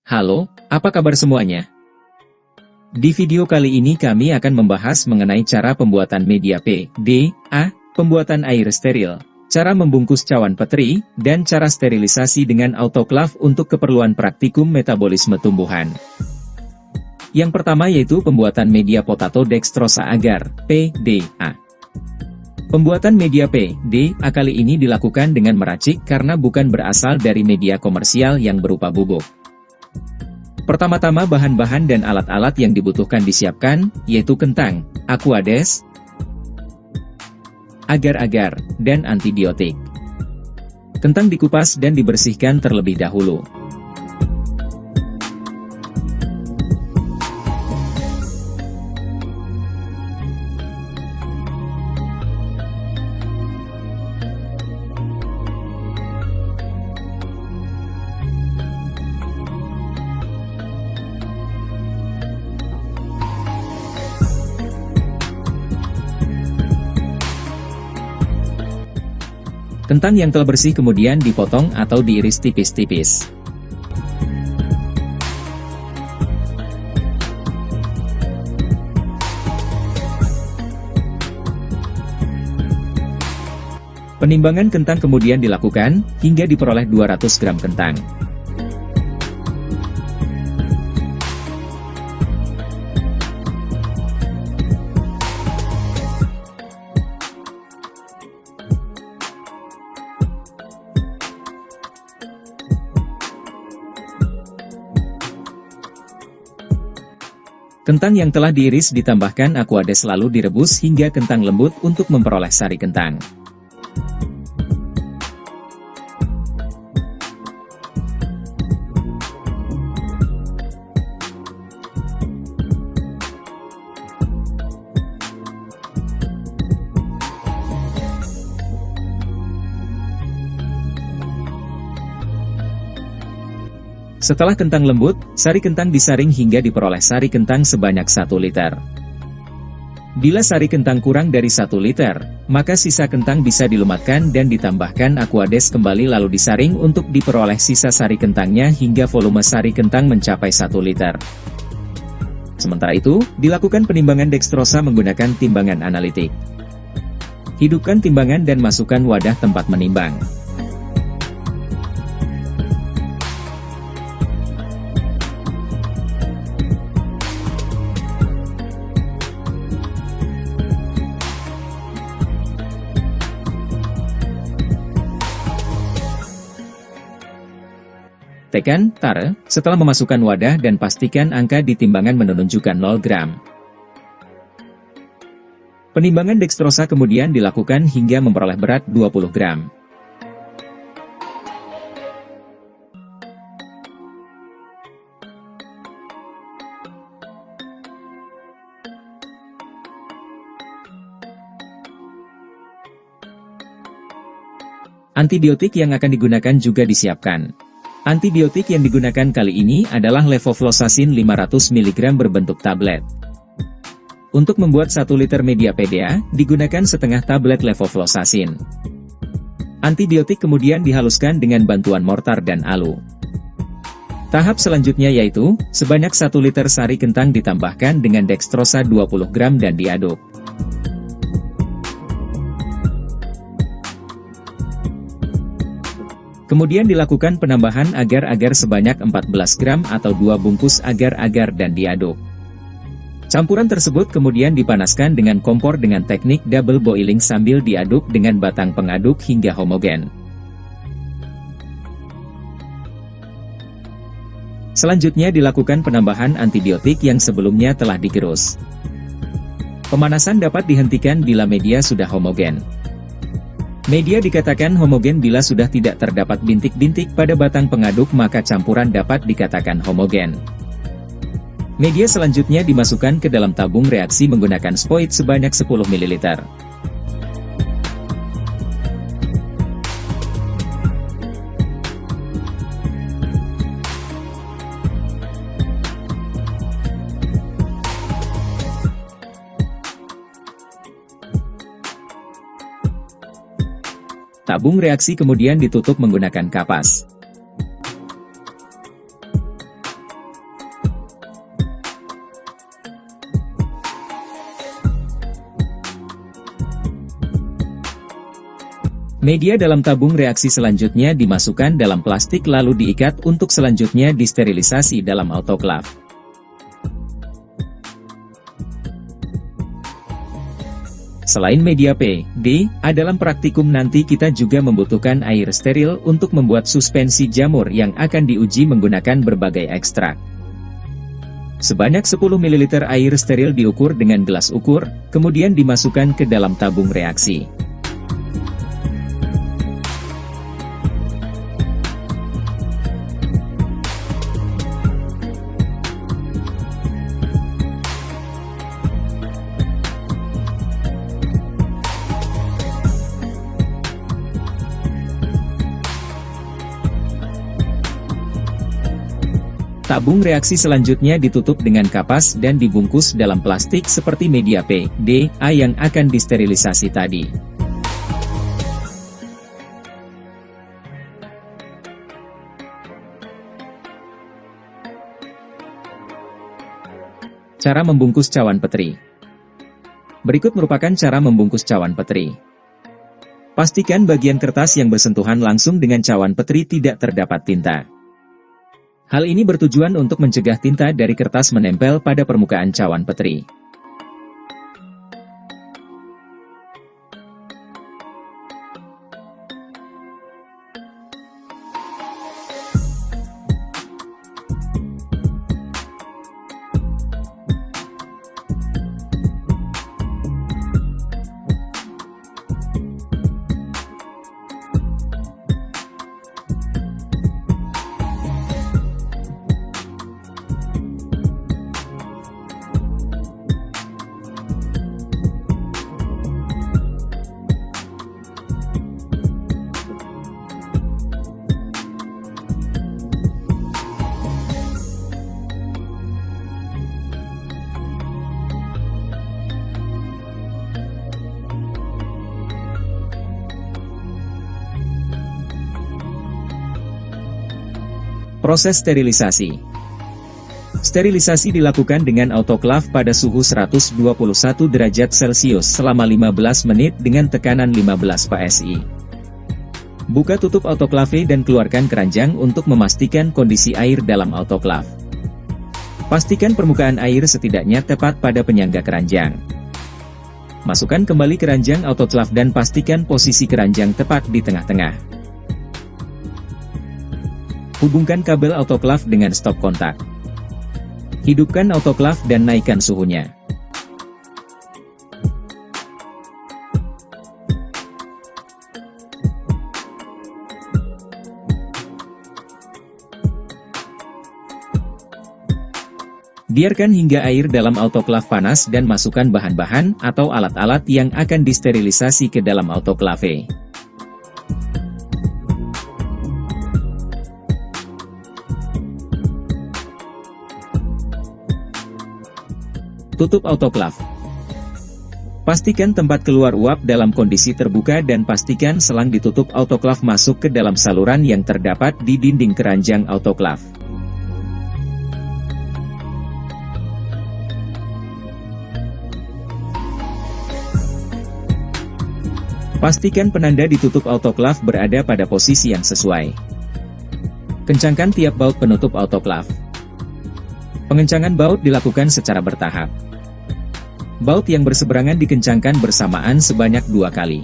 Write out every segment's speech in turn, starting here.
Halo, apa kabar semuanya? Di video kali ini kami akan membahas mengenai cara pembuatan media PDA, pembuatan air steril, cara membungkus cawan petri, dan cara sterilisasi dengan autoklaf untuk keperluan praktikum metabolisme tumbuhan. Yang pertama yaitu pembuatan media potato dextrosa agar, PDA. Pembuatan media PDA kali ini dilakukan dengan meracik karena bukan berasal dari media komersial yang berupa bubuk. Pertama-tama bahan-bahan dan alat-alat yang dibutuhkan disiapkan, yaitu kentang, aquades, agar-agar, dan antibiotik. Kentang dikupas dan dibersihkan terlebih dahulu. Kentang yang telah bersih kemudian dipotong atau diiris tipis-tipis. Penimbangan kentang kemudian dilakukan, hingga diperoleh 200 gram kentang. Kentang yang telah diiris ditambahkan aquades lalu direbus hingga kentang lembut untuk memperoleh sari kentang. Setelah kentang lembut, sari kentang disaring hingga diperoleh sari kentang sebanyak 1 liter. Bila sari kentang kurang dari 1 liter, maka sisa kentang bisa dilumatkan dan ditambahkan aquades kembali lalu disaring untuk diperoleh sisa sari kentangnya hingga volume sari kentang mencapai 1 liter. Sementara itu, dilakukan penimbangan dextrosa menggunakan timbangan analitik. Hidupkan timbangan dan masukkan wadah tempat menimbang. Tekan, taruh, setelah memasukkan wadah dan pastikan angka di timbangan menunjukkan 0 gram. Penimbangan dextrosa kemudian dilakukan hingga memperoleh berat 20 gram. Antibiotik yang akan digunakan juga disiapkan. Antibiotik yang digunakan kali ini adalah levofloxacin 500 mg berbentuk tablet. Untuk membuat 1 liter media PDA, digunakan setengah tablet levofloxacin. Antibiotik kemudian dihaluskan dengan bantuan mortar dan alu. Tahap selanjutnya yaitu, sebanyak 1 liter sari kentang ditambahkan dengan dextrosa 20 gram dan diaduk. Kemudian dilakukan penambahan agar-agar sebanyak 14 gram atau 2 bungkus agar-agar dan diaduk. Campuran tersebut kemudian dipanaskan dengan kompor dengan teknik double boiling sambil diaduk dengan batang pengaduk hingga homogen. Selanjutnya dilakukan penambahan antibiotik yang sebelumnya telah digerus. Pemanasan dapat dihentikan bila media sudah homogen. Media dikatakan homogen bila sudah tidak terdapat bintik-bintik pada batang pengaduk maka campuran dapat dikatakan homogen. Media selanjutnya dimasukkan ke dalam tabung reaksi menggunakan spoit sebanyak 10 ml. Tabung reaksi kemudian ditutup menggunakan kapas. Media dalam tabung reaksi selanjutnya dimasukkan dalam plastik lalu diikat untuk selanjutnya disterilisasi dalam autoklaf. Selain media P, D, A dalam praktikum nanti kita juga membutuhkan air steril untuk membuat suspensi jamur yang akan diuji menggunakan berbagai ekstrak. Sebanyak 10 ml air steril diukur dengan gelas ukur, kemudian dimasukkan ke dalam tabung reaksi. Tabung reaksi selanjutnya ditutup dengan kapas dan dibungkus dalam plastik seperti media P, D, A yang akan disterilisasi tadi. Cara membungkus cawan petri. Berikut merupakan cara membungkus cawan petri. Pastikan bagian kertas yang bersentuhan langsung dengan cawan petri tidak terdapat tinta. Hal ini bertujuan untuk mencegah tinta dari kertas menempel pada permukaan cawan petri. Proses sterilisasi. Sterilisasi dilakukan dengan autoklaf pada suhu 121 derajat Celcius selama 15 menit dengan tekanan 15 PSI. Buka tutup autoklave dan keluarkan keranjang untuk memastikan kondisi air dalam autoklaf. Pastikan permukaan air setidaknya tepat pada penyangga keranjang. Masukkan kembali keranjang autoklaf dan pastikan posisi keranjang tepat di tengah-tengah. Hubungkan kabel autoklaf dengan stop kontak. Hidupkan autoklaf dan naikkan suhunya. Biarkan hingga air dalam autoklaf panas dan masukkan bahan-bahan atau alat-alat yang akan disterilisasi ke dalam autoklave. Tutup autoklaf. Pastikan tempat keluar uap dalam kondisi terbuka dan pastikan selang ditutup autoklaf masuk ke dalam saluran yang terdapat di dinding keranjang autoklaf. Pastikan penanda ditutup autoklaf berada pada posisi yang sesuai. Kencangkan tiap baut penutup autoklaf. Pengencangan baut dilakukan secara bertahap. Baut yang berseberangan dikencangkan bersamaan sebanyak 2 kali.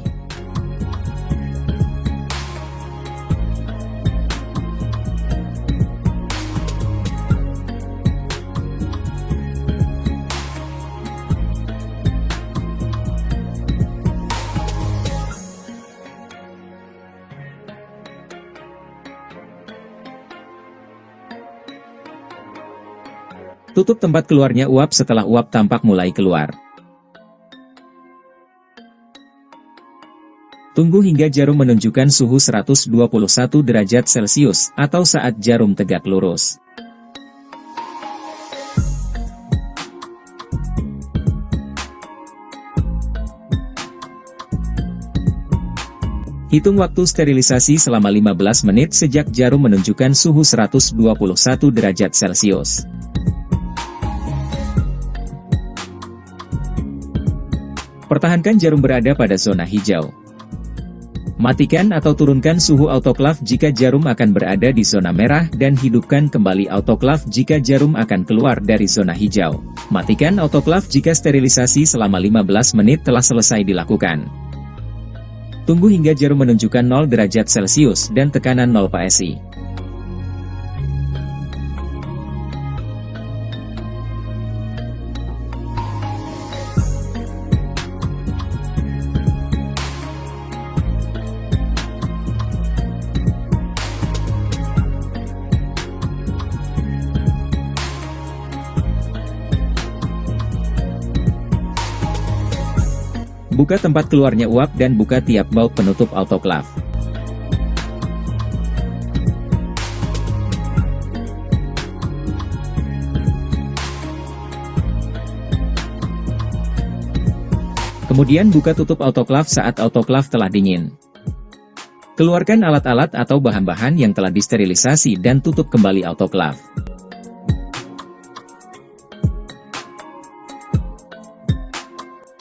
Tutup tempat keluarnya uap setelah uap tampak mulai keluar. Tunggu hingga jarum menunjukkan suhu 121 derajat Celcius, atau saat jarum tegak lurus. Hitung waktu sterilisasi selama 15 menit sejak jarum menunjukkan suhu 121 derajat Celcius. Pertahankan jarum berada pada zona hijau. Matikan atau turunkan suhu autoklaf jika jarum akan berada di zona merah dan hidupkan kembali autoklaf jika jarum akan keluar dari zona hijau. Matikan autoklaf jika sterilisasi selama 15 menit telah selesai dilakukan. Tunggu hingga jarum menunjukkan 0 derajat Celcius dan tekanan 0 PSI. Buka tempat keluarnya uap dan buka tiap baut penutup autoklaf. Kemudian buka tutup autoklaf saat autoklaf telah dingin. Keluarkan alat-alat atau bahan-bahan yang telah disterilisasi dan tutup kembali autoklaf.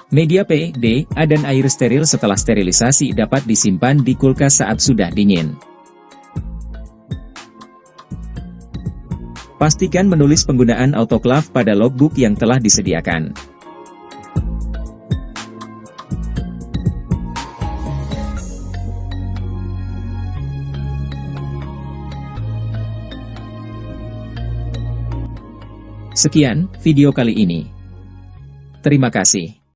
Media P, D, A dan air steril setelah sterilisasi dapat disimpan di kulkas saat sudah dingin. Pastikan menulis penggunaan autoklaf pada logbook yang telah disediakan. Sekian video kali ini. Terima kasih.